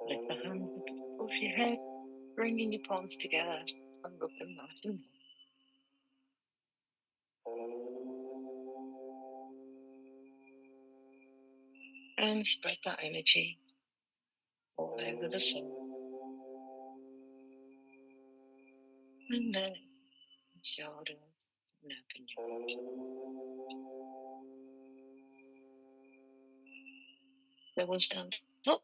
Lift the hands above your head, bringing your palms together and rub them nice and warm. And spread that energy all over the floor. And then shoulders, neck and your heart. Then we'll stand up.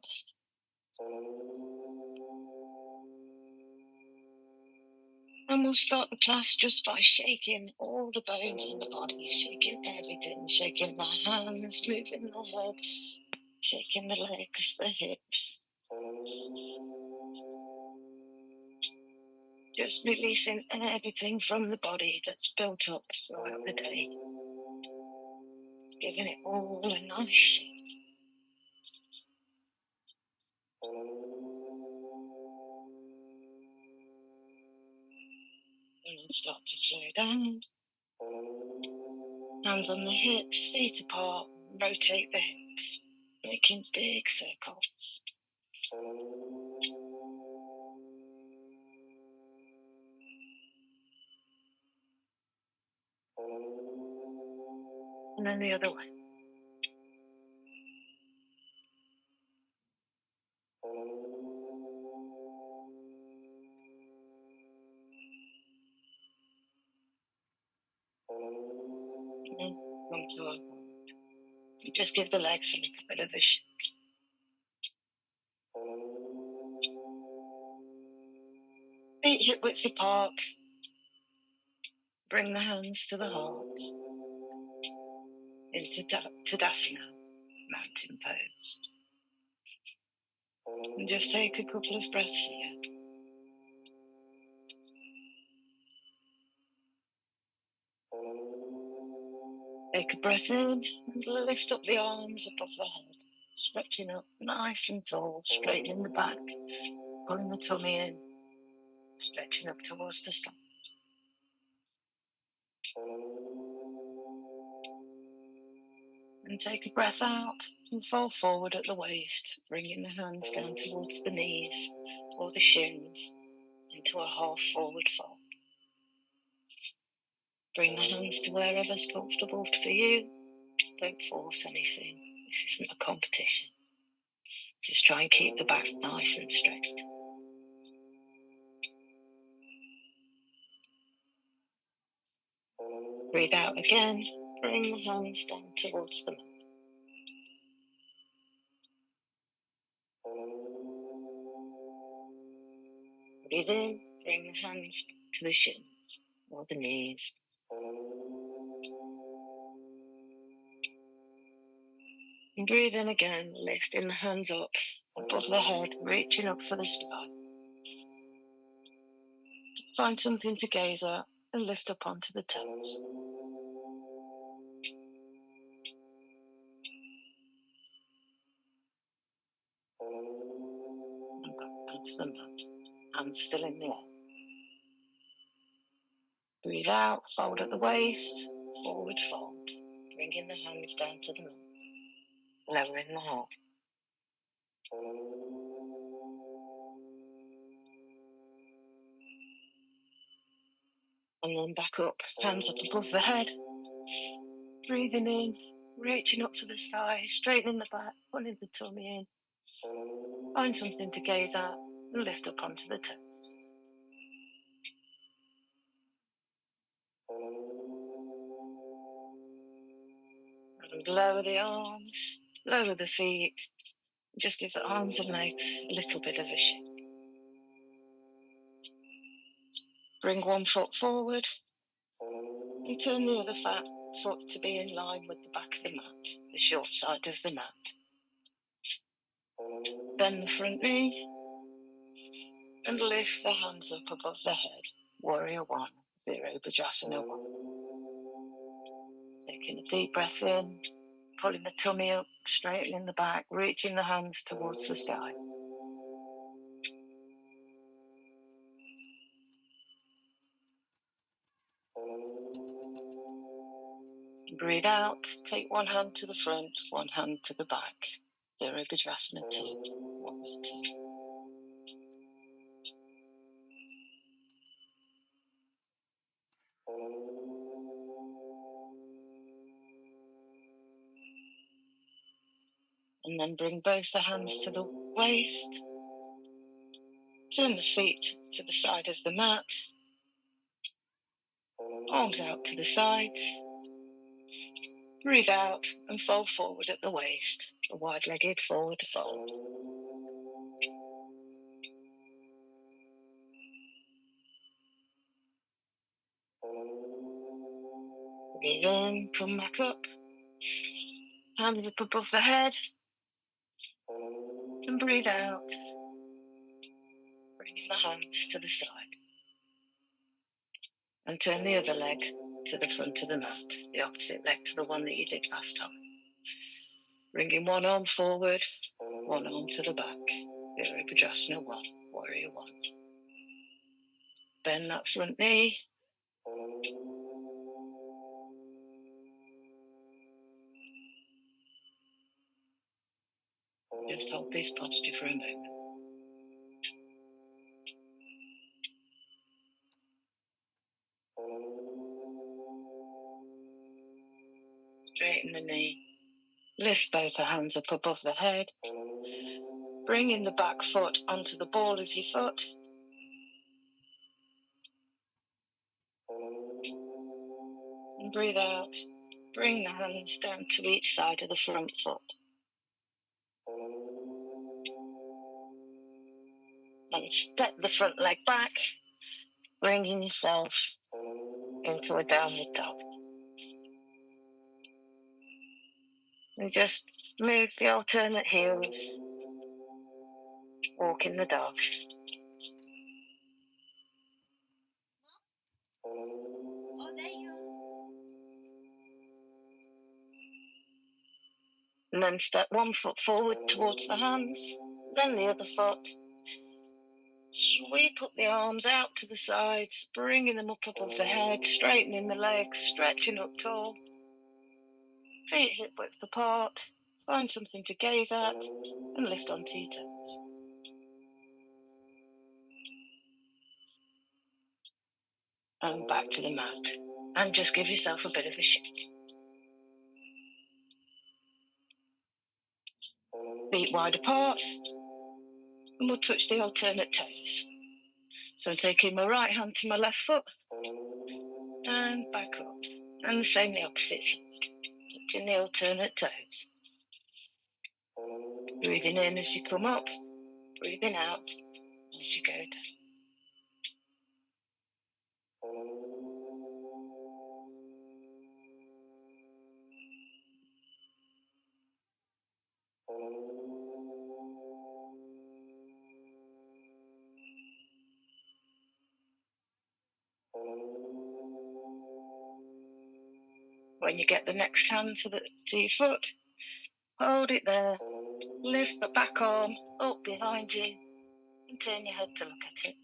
And we'll start the class just by shaking all the bones in the body, shaking everything, shaking the hands, moving the head, shaking the legs, the hips. Just releasing everything from the body that's built up throughout the day. Giving it all a nice shake. And then start to slow down. Hands on the hips, feet apart, rotate the hips, making big circles. And then the other way. And come to a you just give the legs a little bit of a shake. Feet hip width apart. Bring the hands to the heart. Into Tadasana, mountain pose. And just take a couple of breaths here. Take a breath in and lift up the arms above the head, stretching up nice and tall, straightening the back, pulling the tummy in, stretching up towards the side. And take a breath out and fall forward at the waist, bringing the hands down towards the knees or the shins into a half forward fold. Bring the hands to wherever's comfortable for you. Don't force anything. This isn't a competition. Just try and keep the back nice and straight. Breathe out again. Bring the hands down towards the mat. Breathe in. Bring the hands to the shins or the knees. And breathe in again, lifting the hands up above the head, reaching up for the sky. Find something to gaze at and lift up onto the toes. And back onto the mat, hands still in the air. Breathe out, fold at the waist, forward fold, bringing the hands down to the mat, lowering the heart. And then back up, hands up above the head. Breathing in, reaching up for the sky, straightening the back, pulling the tummy in. Find something to gaze at and lift up onto the toes. And lower the arms, lower the feet. Just give the arms and legs a little bit of a shake. Bring one foot forward and turn the other foot to be in line with the back of the mat, the short side of the mat. Bend the front knee and lift the hands up above the head. Warrior One, Virabhadrasana 1. Taking a deep breath in, pulling the tummy up, straightening the back, reaching the hands towards the sky. Breathe out, take one hand to the front, one hand to the back. Virabhadrasana 2. 1, 2. And then bring both the hands to the waist. Turn the feet to the side of the mat. Arms out to the sides. Breathe out and fold forward at the waist, a wide-legged forward fold. Breathe in, come back up. Hands up above the head. And breathe out, bringing the hands to the side. And turn the other leg to the front of the mat, the opposite leg to the one that you did last time. Bringing one arm forward, one arm to the back. Virabhadrasana 1, Warrior 1. Bend that front knee. Just hold this posture for a moment. Straighten the knee. Lift both the hands up above the head. Bringing the back foot onto the ball of your foot. And breathe out. Bring the hands down to each side of the front foot. And step the front leg back, bringing yourself into a downward dog. And just move the alternate heels. Walk in the dog. Oh, there you are. And then step one foot forward towards the hands, then the other foot. Sweep up the arms out to the sides, bringing them up above the head, straightening the legs, stretching up tall. Feet hip width apart. Find something to gaze at and lift onto your toes. And back to the mat. And just give yourself a bit of a shake. Feet wide apart. And we'll touch the alternate toes. So I'm taking my right hand to my left foot. And back up. And the same the opposite side. Touching the alternate toes. Breathing in as you come up. Breathing out as you go down. When you get the next hand to your foot, hold it there. Lift the back arm up behind you and turn your head to look at it.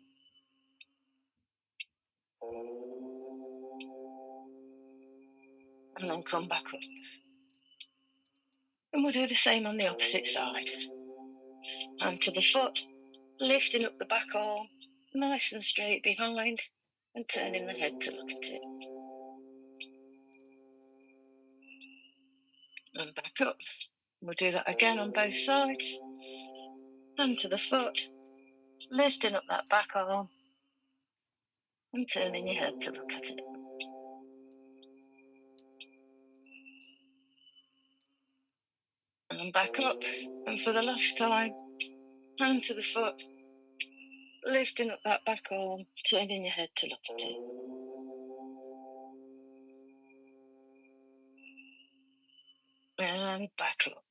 And then come back up. And we'll do the same on the opposite side. Hand to the foot, lifting up the back arm, nice and straight behind, and turning the head to look at it. And back up. We'll do that again on both sides. Hand to the foot, lifting up that back arm, and turning your head to look at it. And back up. And for the last time, hand to the foot, lifting up that back arm, turning your head to look at it. and back up.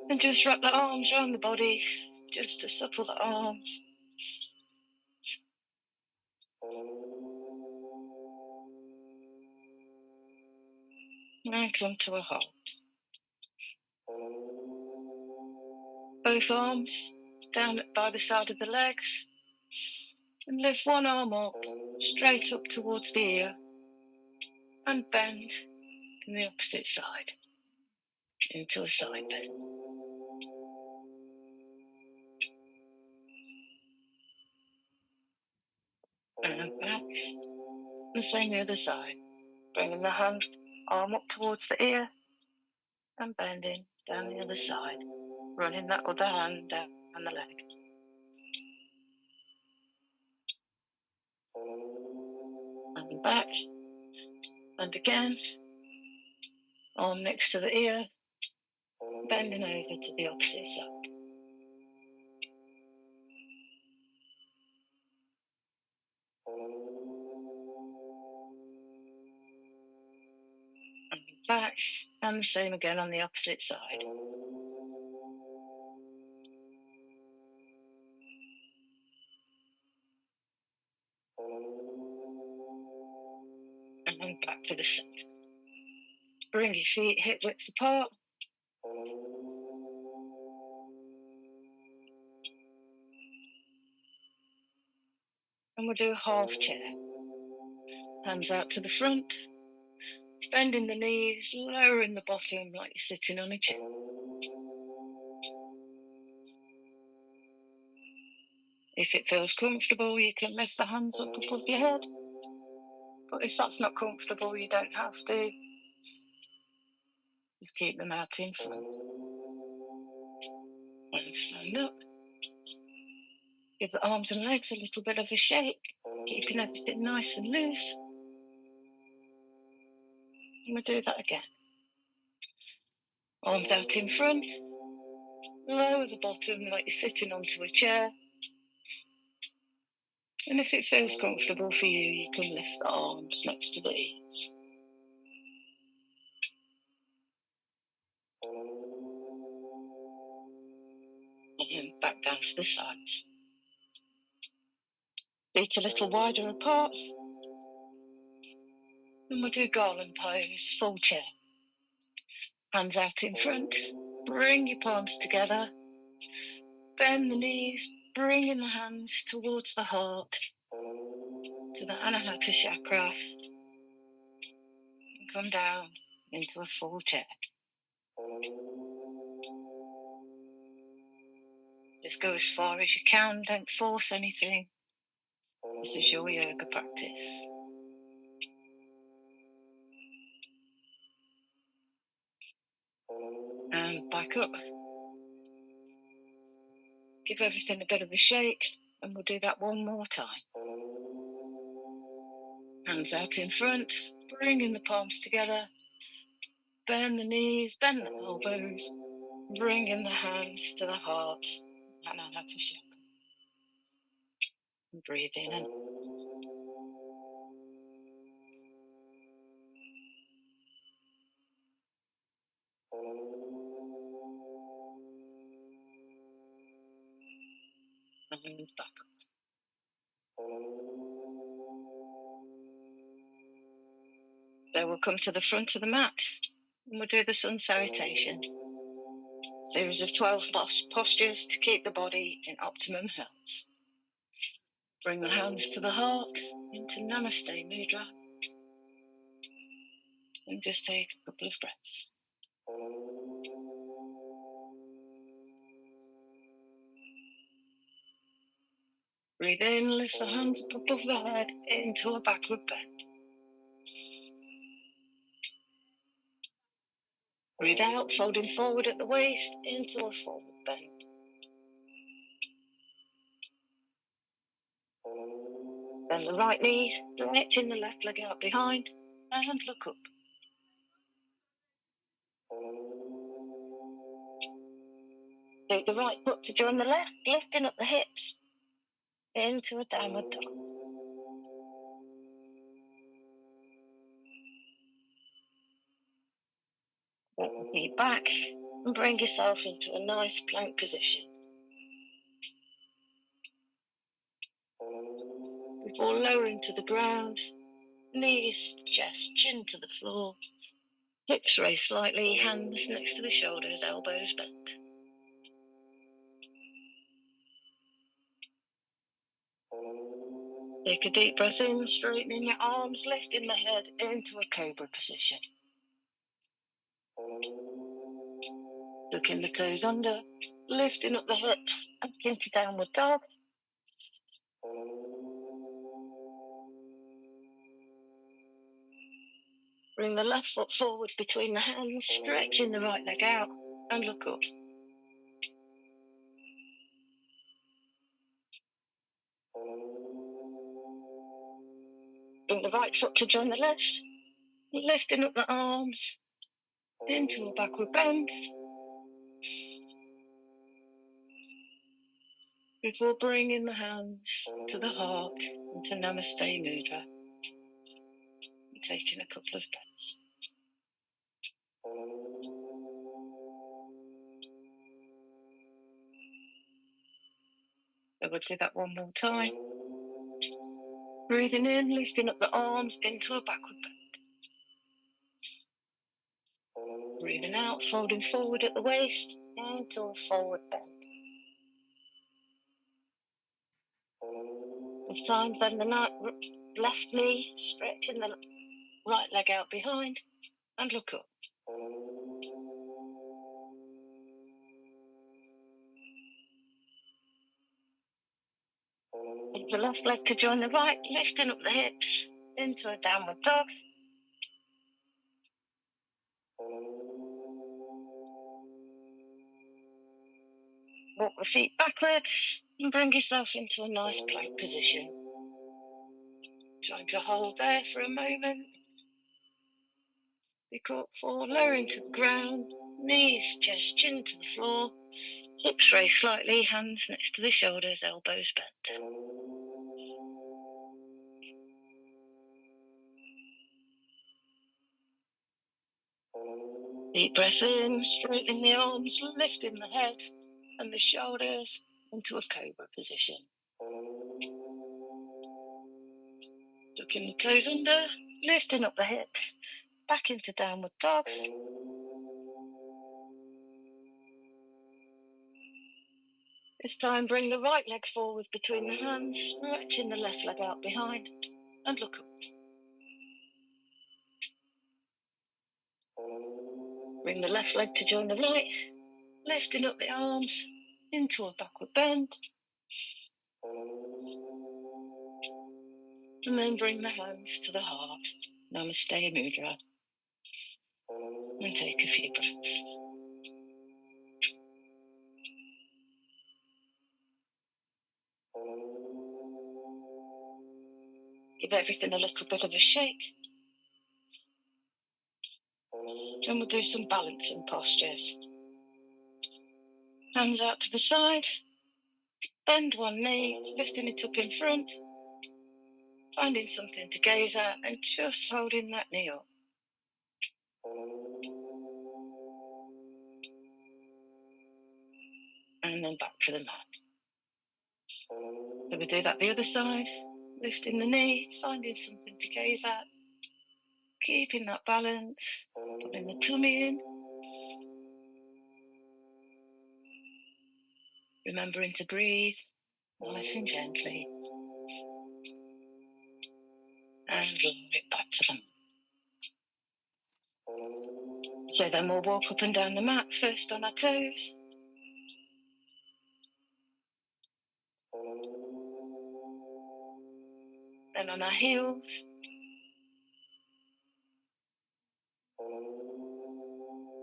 And just wrap the arms around the body, just to supple the arms. And come to a halt. Both arms down by the side of the legs. And lift one arm up, straight up towards the ear. And bend in the opposite side, into a side bend. And back. The same the other side. Bringing the arm up towards the ear and bending down the other side. Running that other hand down the leg. And back. And again. Arm next to the ear. Bending over to the opposite side. And back. And the same again on the opposite side. And then back to the centre. Bring your feet hip width apart. And we'll do a half chair. Hands out to the front. Bending the knees, lowering the bottom like you're sitting on a chair. If it feels comfortable, you can lift the hands up above your head. But if that's not comfortable, you don't have to. Just keep them out in front. And stand up. Give the arms and legs a little bit of a shake, keeping everything nice and loose. And we'll do that again. Arms out in front. Lower the bottom like you're sitting onto a chair. And if it feels comfortable for you, you can lift the arms next to the ears. And then back down to the sides. Feet a little wider apart. And we'll do garland pose, full chair. Hands out in front. Bring your palms together. Bend the knees. Bringing the hands towards the heart. To the Anahata chakra. And come down into a full chair. Just go as far as you can. Don't force anything. This is your yoga practice. And back up. Give everything a bit of a shake, and we'll do that one more time. Hands out in front, bringing the palms together. Bend the knees, bend the elbows, bringing the hands to the heart. Anahata chakra. And breathe in and back up. Then we'll come to the front of the mat and we'll do the sun salutation. Series of 12 postures to keep the body in optimum health. Bring the hands to the heart into Namaste Mudra and just take a couple of breaths. Breathe in, lift the hands up above the head into a backward bend. Breathe out, folding forward at the waist into a forward bend. Bend the right knee, stretching the left leg out behind, and look up. Take the right foot to join the left, lifting up the hips into a downward dog. Walk the feet back and bring yourself into a nice plank position. Before lowering to the ground, knees, chest, chin to the floor, hips raised slightly, hands next to the shoulders, elbows bent. Take a deep breath in, straightening your arms, lifting the head into a cobra position. Tucking the toes under, lifting up the hips, and into downward dog. Bring the left foot forward between the hands, stretching the right leg out, and look up. Bring the right foot to join the left, lifting up the arms into a backward bend. Before bringing the hands to the heart into Namaste Mudra, and taking a couple of breaths. So we'll do that one more time. Breathing in, lifting up the arms into a backward bend. Breathing out, folding forward at the waist into a forward bend. This time, bend the left knee, stretching the right leg out behind, and look up. Take the left leg to join the right, lifting up the hips into a downward dog. Walk the feet backwards and bring yourself into a nice plank position. Try to hold there for a moment. Before lowering to the ground, knees, chest, chin to the floor, hips raised slightly, hands next to the shoulders, elbows bent. Deep breath in, straightening the arms, lifting the head and the shoulders into a cobra position. Tucking the toes under, lifting up the hips, back into downward dog. This time, bring the right leg forward between the hands, stretching the left leg out behind, and look up. Bring the left leg to join the right, lifting up the arms into a backward bend. And then bring the hands to the heart, Namaste Mudra, and take a few breaths. Give everything a little bit of a shake. Then we'll do some balancing postures. Hands out to the side, bend one knee, lifting it up in front, finding something to gaze at and just holding that knee up. And then back to the mat. So we do that the other side, lifting the knee, finding something to gaze at, keeping that balance, pulling the tummy in, remembering to breathe nice and gently, and lower it back to the mat. So then we'll walk up and down the mat, first on our toes, then on our heels,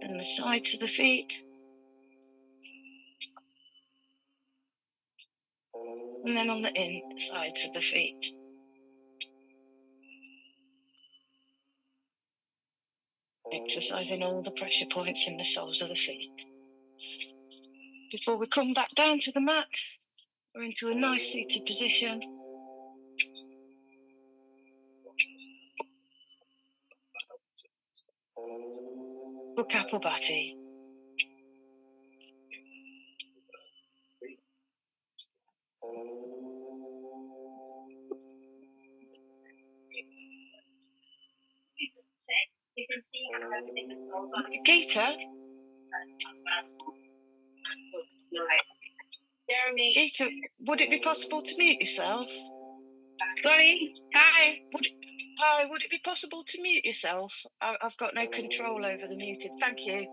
and the sides of the feet, and then on the insides of the feet. Exercising all the pressure points in the soles of the feet. Before we come back down to the mat, we're into a nice seated position. We'll your Kapalbhati. Geeta? Geeta, would it be possible to mute yourself? Sorry. Hi. Hi, would it be possible to mute yourself? I've got no control over the muted. Thank you.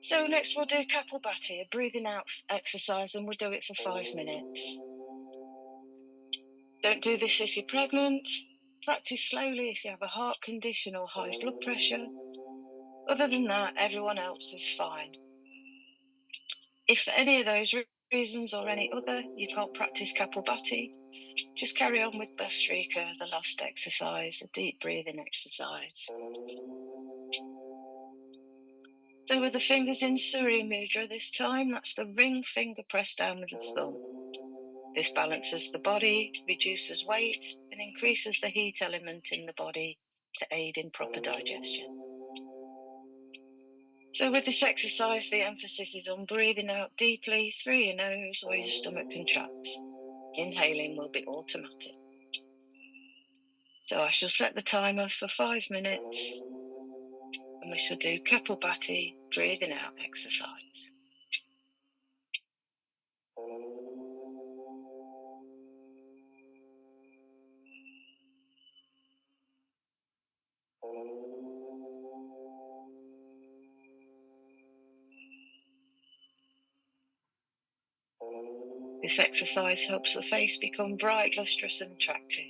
So next we'll do Kapalbhati, a breathing out exercise, and we'll do it for 5 minutes. Don't do this if you're pregnant. Practice slowly if you have a heart condition or high blood pressure. Other than that, everyone else is fine. If for any of those reasons or any other you can't practice Kapalbhati, just carry on with Bhastrika, the last exercise, a deep breathing exercise. So with the fingers in Surya Mudra this time, that's the ring finger pressed down with the thumb. This balances the body, reduces weight, and increases the heat element in the body to aid in proper digestion. So with this exercise, the emphasis is on breathing out deeply through your nose or your stomach contracts. Inhaling will be automatic. So I shall set the timer for 5 minutes, and we shall do Kapalbhati breathing out exercise. This exercise helps the face become bright, lustrous and attractive.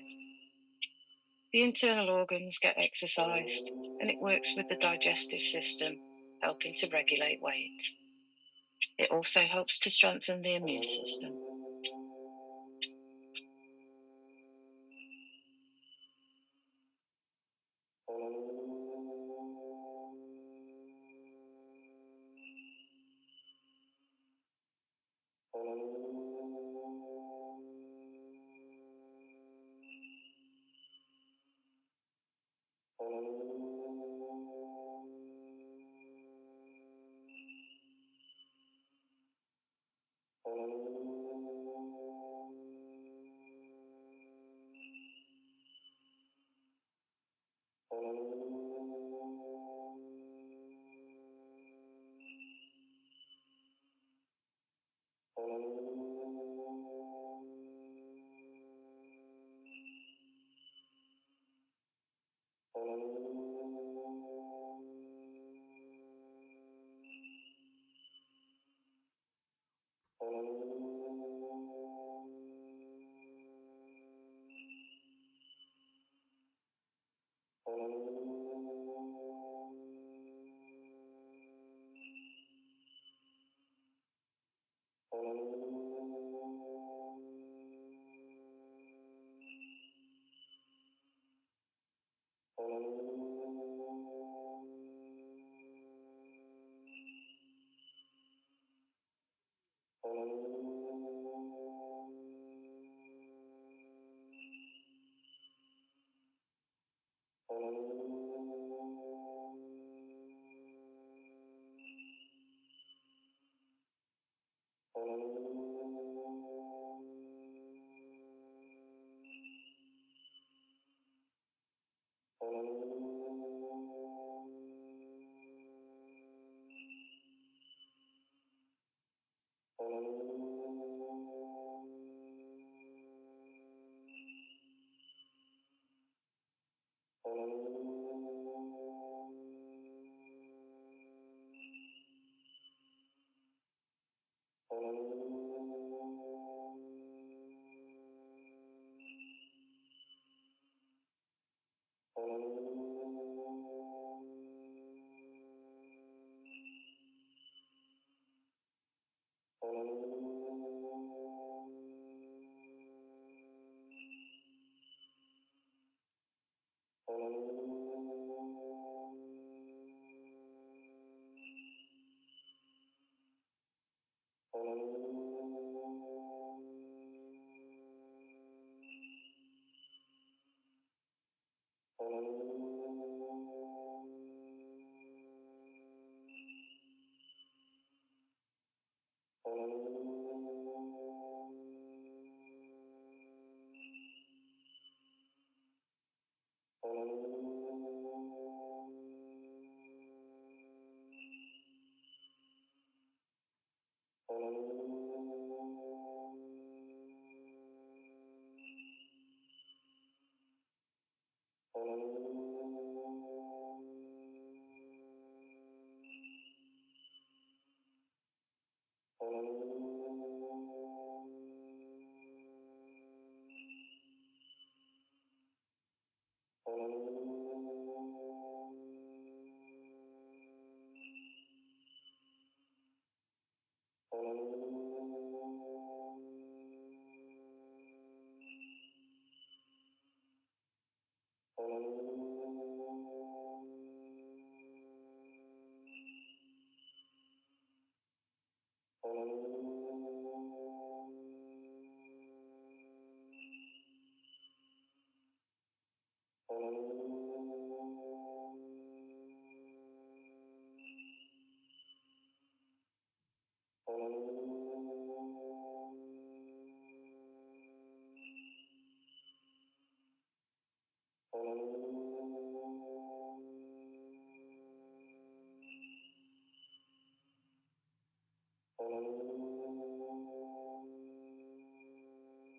The internal organs get exercised, and it works with the digestive system, helping to regulate weight. It also helps to strengthen the immune system.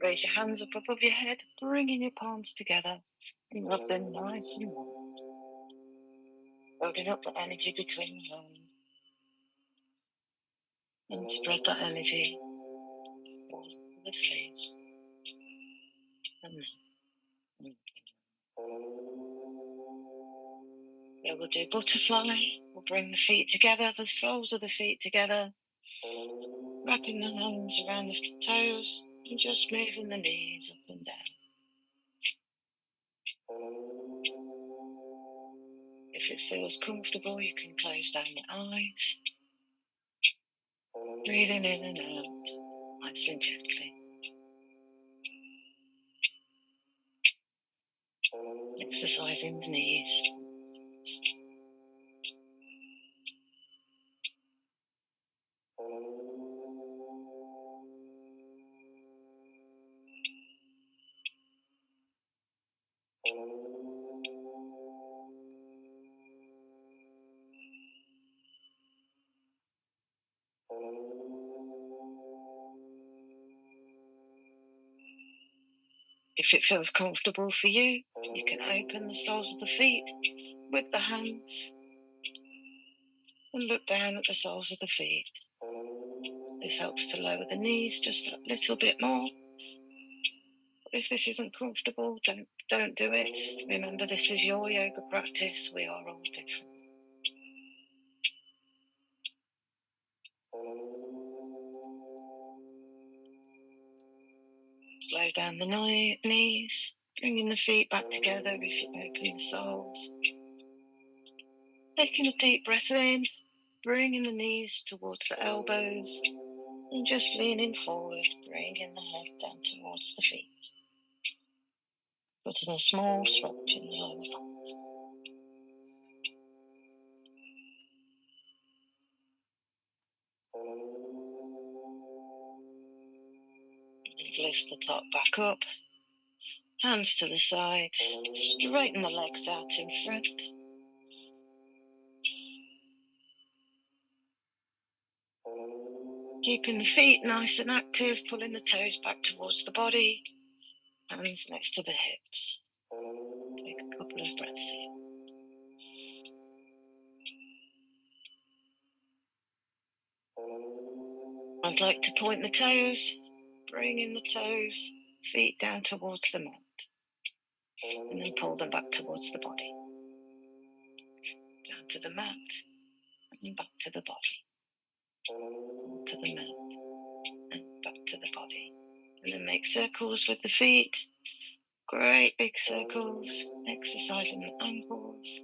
Raise your hands up above your head, bringing your palms together. And rub them nice and warm. Building up the energy between the hands. And spread that energy all over the face. And then. Yeah, we'll do butterfly. We'll bring the feet together, the soles of the feet together. Wrapping the hands around the toes and just moving the knees up and down. If it feels comfortable, you can close down your eyes. Breathing in and out, nice and gently. Exercising the knees. If it feels comfortable for you, you can open the soles of the feet with the hands and look down at the soles of the feet. This helps to lower the knees just a little bit more. If this isn't comfortable, don't do it. Remember, this is your yoga practice. We are all different. Slow down the knees, bringing the feet back together if you open the soles. Taking a deep breath in, bringing the knees towards the elbows, and just leaning forward, bringing the head down towards the feet. Putting a small stretch in the lower back. And lift the top back up. Hands to the sides. Straighten the legs out in front. Keeping the feet nice and active, pulling the toes back towards the body. Hands next to the hips. Take a couple of breaths in. I'd like to point the toes, bringing the toes, feet down towards the mat. And then pull them back towards the body. Down to the mat, and back to the body. To the mat, and back to the body. And then make circles with the feet. Great big circles, exercising the ankles.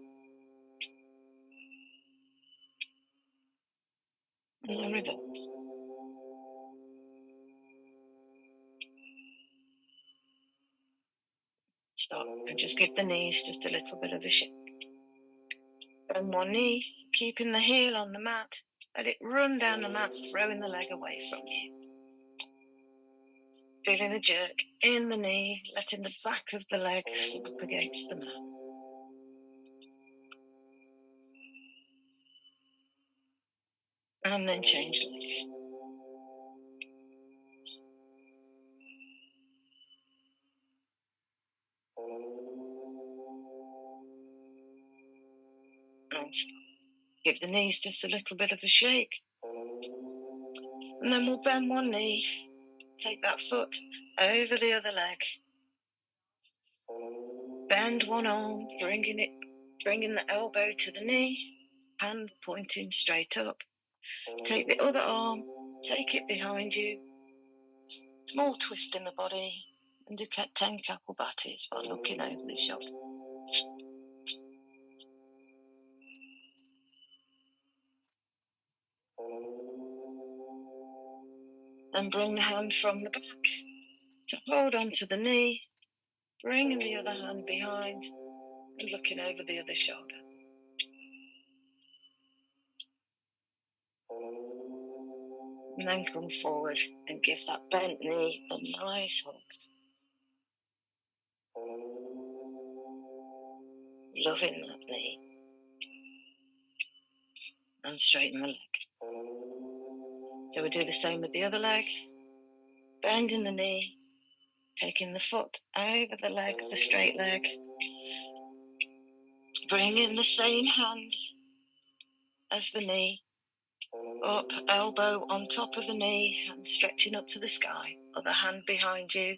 And then reverse. Stop and just give the knees just a little bit of a shake. Bend one knee, keeping the heel on the mat. Let it run down the mat, throwing the leg away from you. Feeling a jerk in the knee, letting the back of the leg slip up against the mat. And then change life. And give the knees just a little bit of a shake. And then we'll bend one knee, take that foot over the other leg. Bend one arm, bringing the elbow to the knee, hand pointing straight up. Take the other arm, take it behind you. Small twist in the body, and do 10 Kapalbhatis by looking over the shoulder. Then bring the hand from the back to hold onto the knee, bringing the other hand behind and looking over the other shoulder. And then come forward and give that bent knee a nice hug. Loving that knee. And straighten the leg. So we do the same with the other leg. Bending the knee, taking the foot over the leg, the straight leg. Bringing the same hand as the knee. Up, elbow on top of the knee, hand stretching up to the sky. Other hand behind you.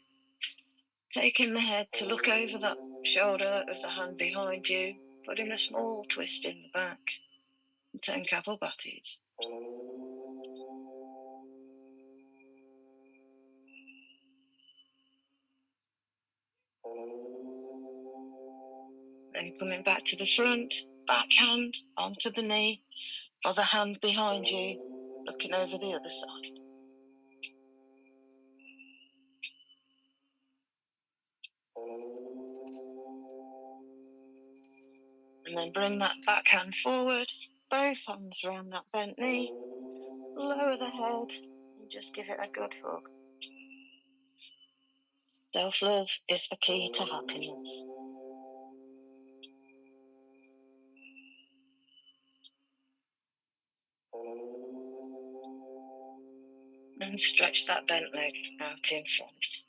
Taking the head to look over that shoulder of the hand behind you. Putting a small twist in the back. 10 Kapalbhatis. Then coming back to the front, back hand onto the knee, other hand behind you, looking over the other side. And then bring that back hand forward, both hands around that bent knee, lower the head, and just give it a good hug. Self-love is the key to happiness. And stretch that bent leg out in front.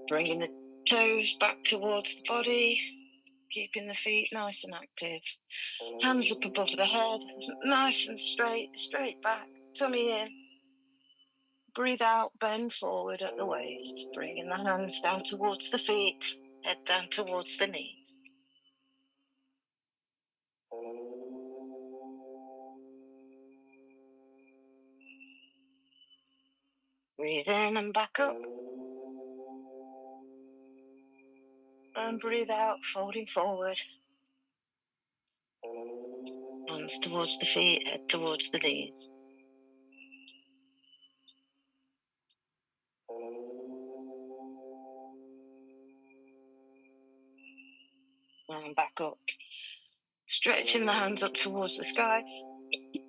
Bringing the toes back towards the body, keeping the feet nice and active. Hands up above the head, nice and straight back, tummy in. Breathe out, bend forward at the waist, bringing the hands down towards the feet, head down towards the knees. Breathe in and back up. And breathe out, folding forward. Hands towards the feet, head towards the knees. And back up. Stretching the hands up towards the sky.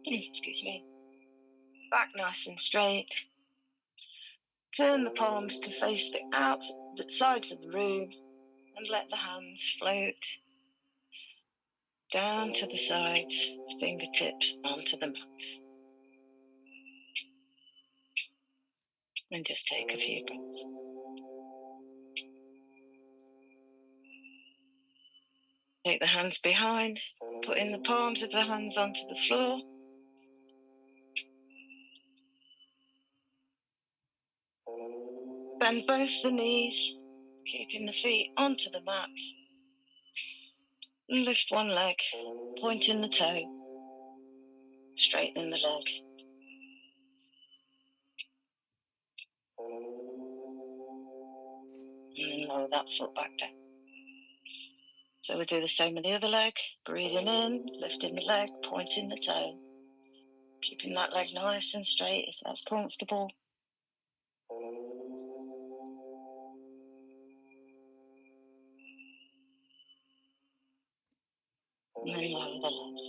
Excuse me. Back nice and straight. Turn the palms to face the sides of the room and let the hands float down to the sides, fingertips onto the mat. And just take a few breaths. Take the hands behind, putting the palms of the hands onto the floor. Bend both the knees, keeping the feet onto the mat. And lift one leg, pointing the toe, straightening the leg. And then lower that foot back down. So we do the same with the other leg. Breathing in, lifting the leg, pointing the toe. Keeping that leg nice and straight if that's comfortable. And then lower the legs.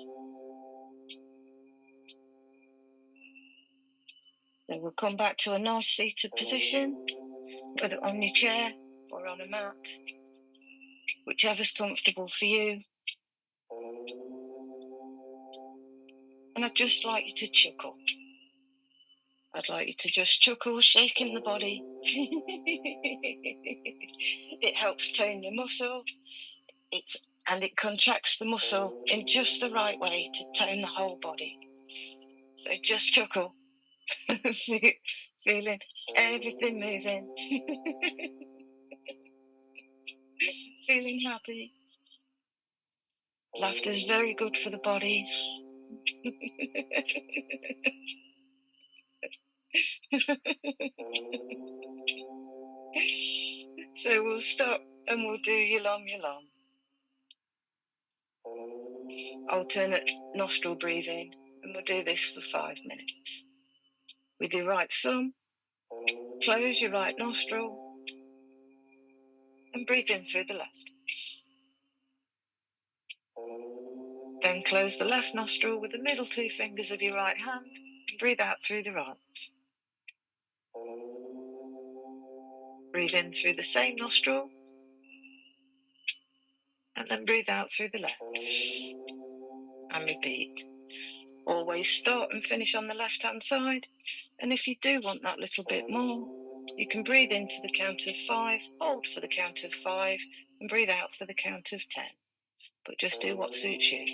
Then we'll come back to a nice seated position, whether on your chair or on a mat, whichever's comfortable for you. And I'd just like you to chuckle. I'd like you to just chuckle, shaking the body. It helps tone your muscle. And it contracts the muscle in just the right way to tone the whole body. So just chuckle, feeling everything moving, feeling happy. Laughter is very good for the body. So we'll stop and we'll do yalom yalom. Alternate nostril breathing, and we'll do this for 5 minutes. With your right thumb, close your right nostril and breathe in through the left. Then close the left nostril with the middle 2 fingers of your right hand and breathe out through the right. Breathe in through the same nostril and then breathe out through the left. And repeat. Always start and finish on the left hand side, and if you do want that little bit more, you can breathe into the count of 5, hold for the count of 5 and breathe out for the count of 10. But just do what suits you.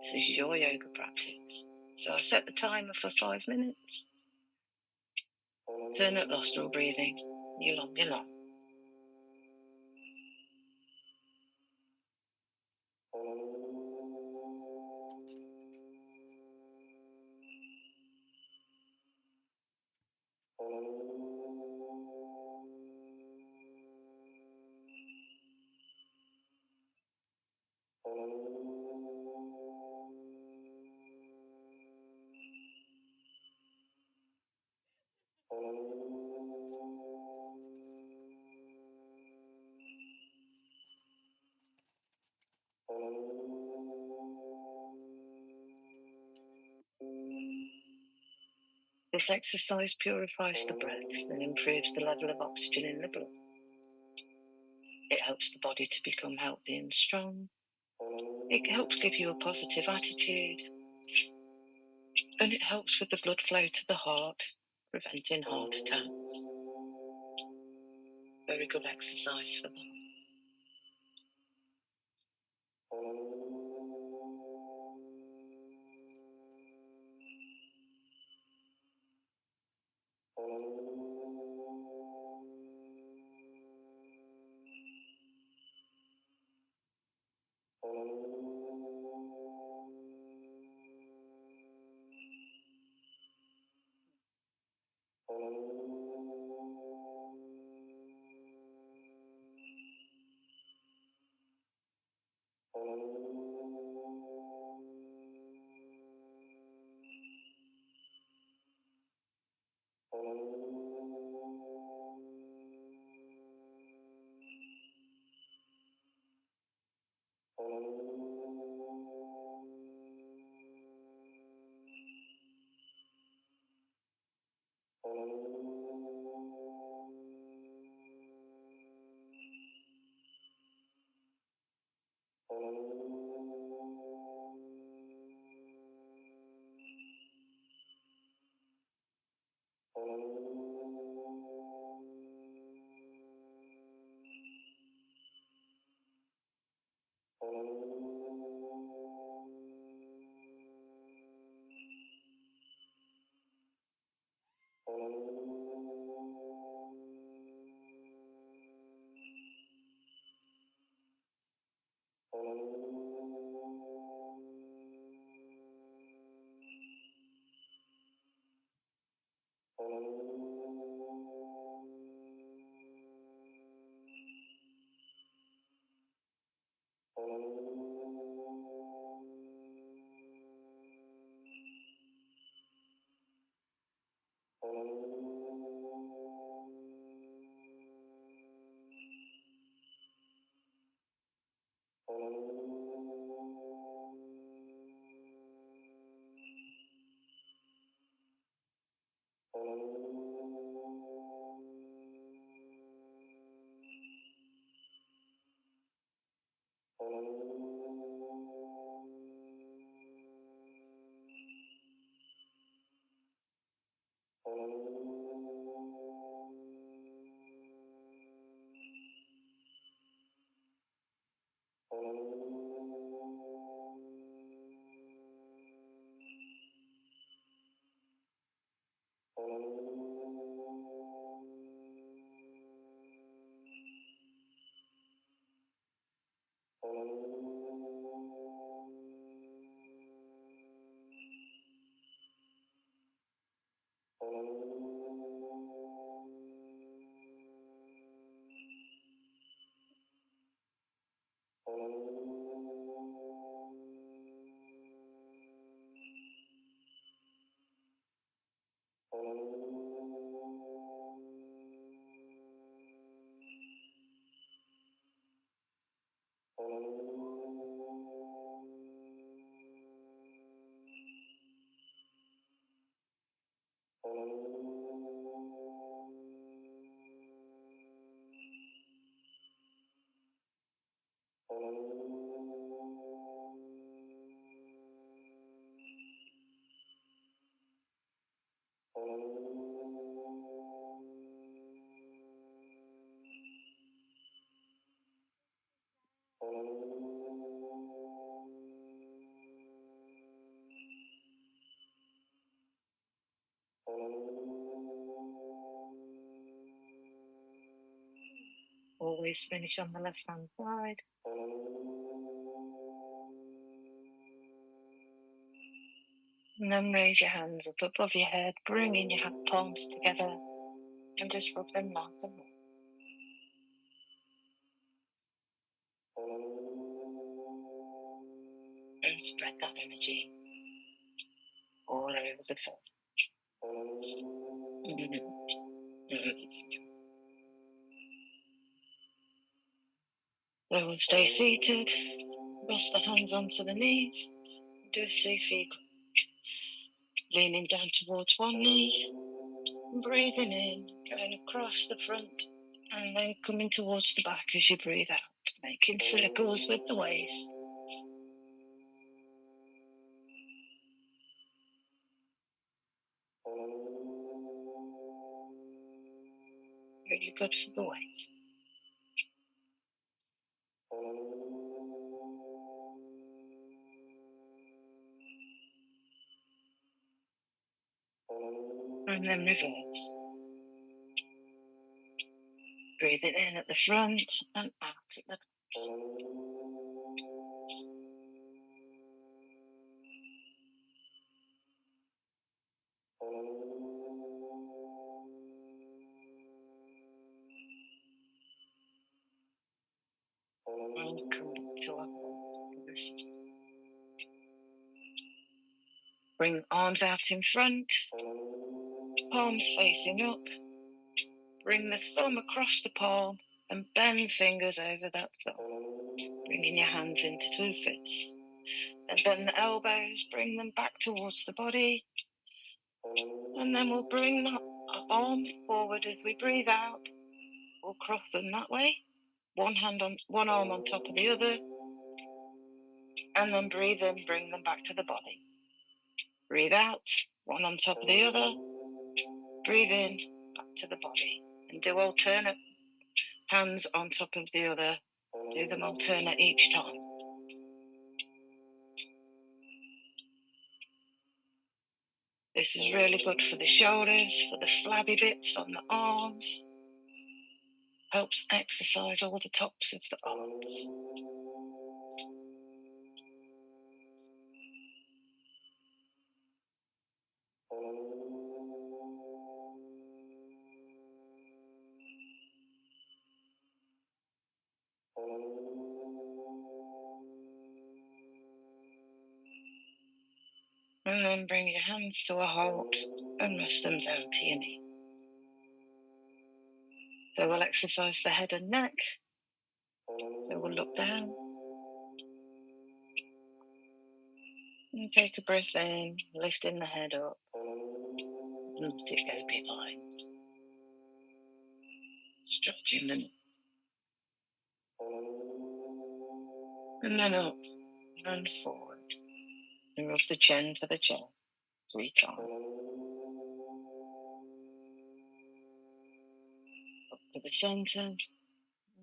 This is your yoga practice. So I set the timer for 5 minutes. Alternate nostril breathing, yalom yalom. This exercise purifies the breath and improves the level of oxygen in the blood. It helps the body to become healthy and strong. It helps give you a positive attitude. And it helps with the blood flow to the heart, preventing heart attacks. Very good exercise for that. Always finish on the left-hand side. And then raise your hands up above your head, bringing your hand palms together, and just rub them like a ball. And spread that energy all over the foot. So we'll stay seated, rest the hands onto the knees, do a Sufi, leaning down towards one knee, breathing in, going across the front, and then coming towards the back as you breathe out, making circles with the waist. Really good for the waist. And then reverse. Breathing in at the front and out at the back. And come to our wrist. Bring arms out in front, palms facing up. Bring the thumb across the palm and bend fingers over that thumb, bringing your hands into two fists. And bend the elbows, bring them back towards the body. And then we'll bring that arm forward as we breathe out. We'll cross them that way. One arm on top of the other. And then breathe in, bring them back to the body. Breathe out, one on top of the other. Breathe in, back to the body. And do alternate hands on top of the other. Do them alternate each time. This is really good for the shoulders, for the flabby bits on the arms. Helps exercise all the tops of the arms. And then bring your hands to a halt and rest them down to your knee. So we'll exercise the head and neck. So we'll look down. And take a breath in, lifting the head up. And let it go behind. Stretching the neck. And then up and forward. And rub the chin to the chest 3 times. Up to the centre, and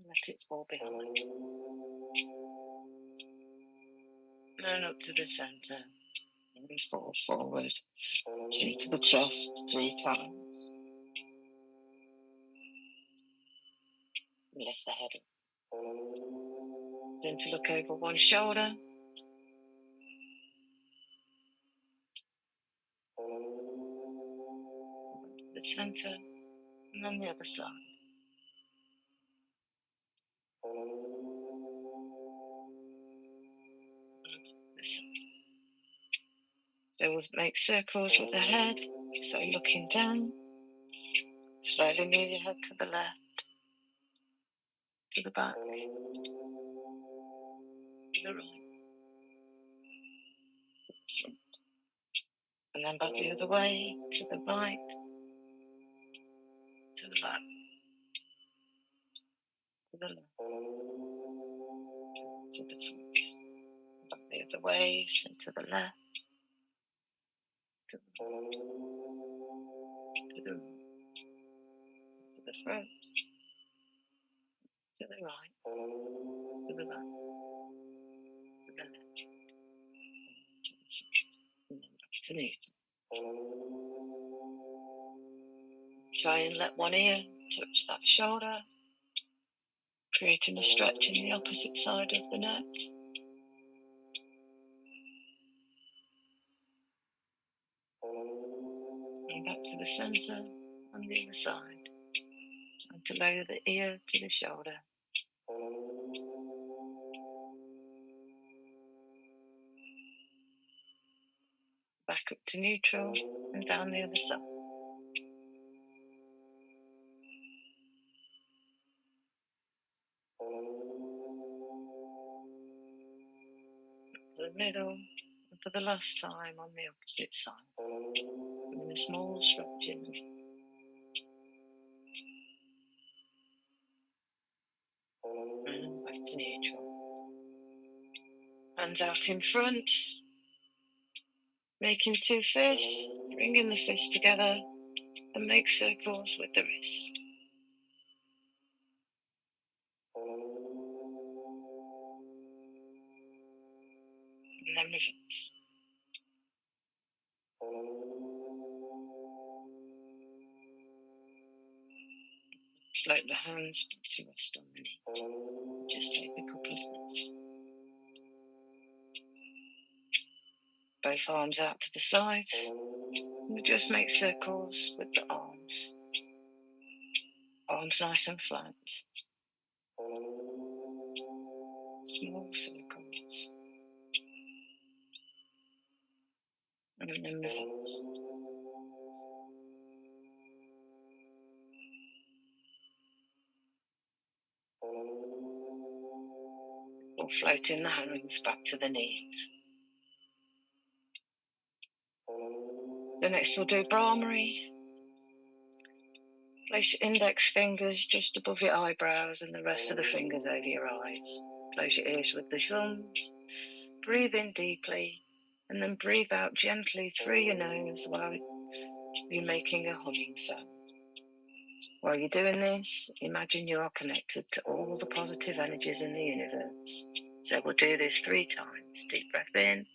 let it fall behind. And up to the centre, and fall forward. Chin to the chest 3 times. Lift the head up. Then to look over one shoulder, the centre, and then the other side. This side. So we'll make circles with the head, so looking down. Slowly move your head to the left, to the back, to the right, front. And then back the other way, to the right, to the back, to the left, to the front. Back the other way, so to the left, to the right, to the right, to the front, to the right, to the back, to the left, to the front, and then back to neutral. Try and let one ear touch that shoulder, creating a stretch in the opposite side of the neck. And back to the centre on the other side. And to lower the ear to the shoulder. Back up to neutral and down the other side. To the middle, and for the last time on the opposite side. Doing a small stretching. And back to neutral. Hands out in front. Making two fists, bringing the fists together and make circles with the wrist. And then reverse. Float the hands back to rest on the knee. Just take a couple of minutes. Both arms out to the sides. And just make circles with the arms. Arms nice and flat. Small circles. And then reverse. Or floating the hands back to the knees. The next we'll do Brahmari. Place your index fingers just above your eyebrows and the rest of the fingers over your eyes. Close your ears with the thumbs. Breathe in deeply and then breathe out gently through your nose while you're making a humming sound. While you're doing this, imagine you are connected to all the positive energies in the universe. So we'll do this 3 times. Deep breath in.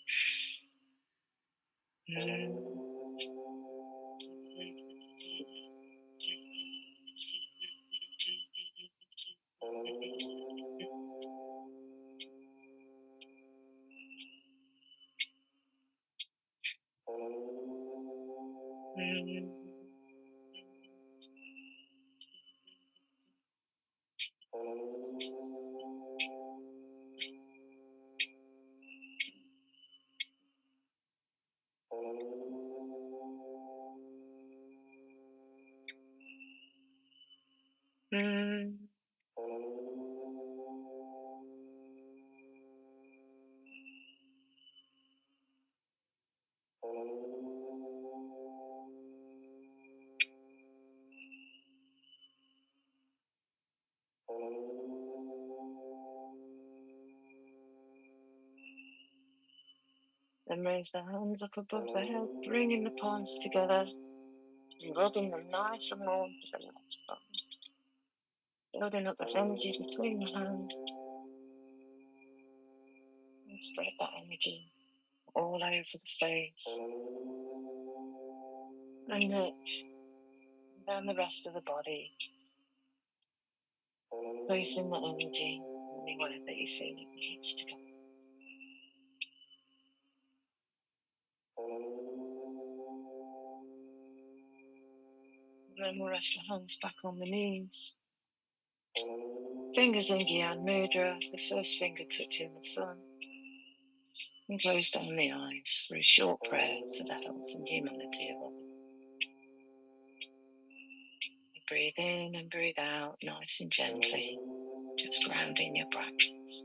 Then raise the hands up above the head, bringing the palms together, and rubbing them nice and warm to the left palm. Building up that energy between the hands. And spread that energy all over the face, and neck, and then the rest of the body. Placing the energy whatever you feel it needs to go. Then we'll rest the hands back on the knees. Fingers in Gyan Mudra, the first finger touching the thumb. And close down the eyes for a short prayer for the health and humanity of others. Breathe in and breathe out nice and gently, just grounding your practice.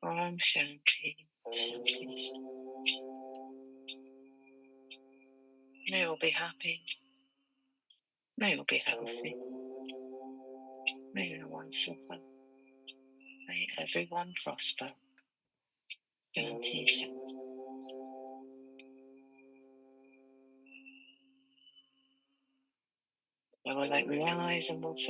Om Shanti, Shanti. May all be happy. May all be healthy. May no one suffer. May everyone prosper. Shanti, Shanti. I will open my eyes and we'll finish.